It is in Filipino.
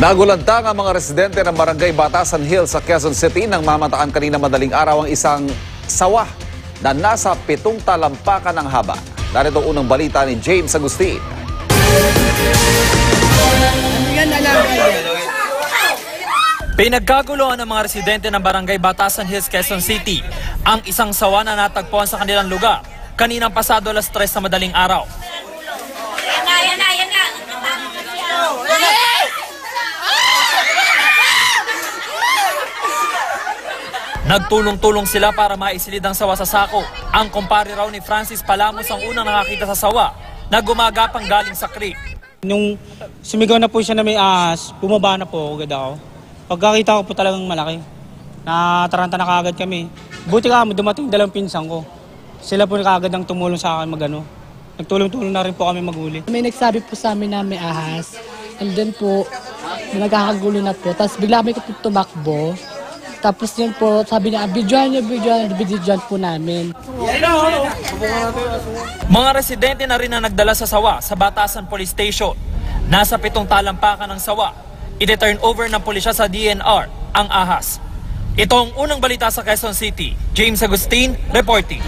Nagulantang ang mga residente ng Barangay Batasan Hills sa Quezon City nang mamataan kanina madaling araw ang isang sawa na nasa 7 talampakan ng haba. Narito unang balita ni James Agustin. Pinagkaguluhan ng mga residente ng Barangay Batasan Hills, Quezon City ang isang sawa na natagpuan sa kanilang lugar kaninang pasado alas 3 na madaling araw. Nagtulong-tulong sila para maisilid ang sawa sa sako. Ang kumpare raw ni Francis Palamos ang unang nakakita sa sawa na gumagapang galing sa creek. Nung sumigaw na po siya na may ahas, bumaba na po agad ako. Pagkakita ko po talagang malaki. Nataranta na kaagad kami. Buti ka mo, dumating dalawang pinsan ko. Sila po kaagad ang tumulong sa akin magano. Nagtulong-tulong na rin po kami maghuli. May nagsabi po sa amin na may ahas. And then po, nagkakagulo na po. Tapos bigla may tumakbo. Tapos yun po, sabi niya, bidyoan po namin. Mga residente na rin na nagdala sa sawa sa Batasan Police Station. Nasa 7 talampakan ng sawa. I-turn over ng pulisya sa DNR ang ahas. Ito ang unang balita sa Quezon City. James Agustin, reporting.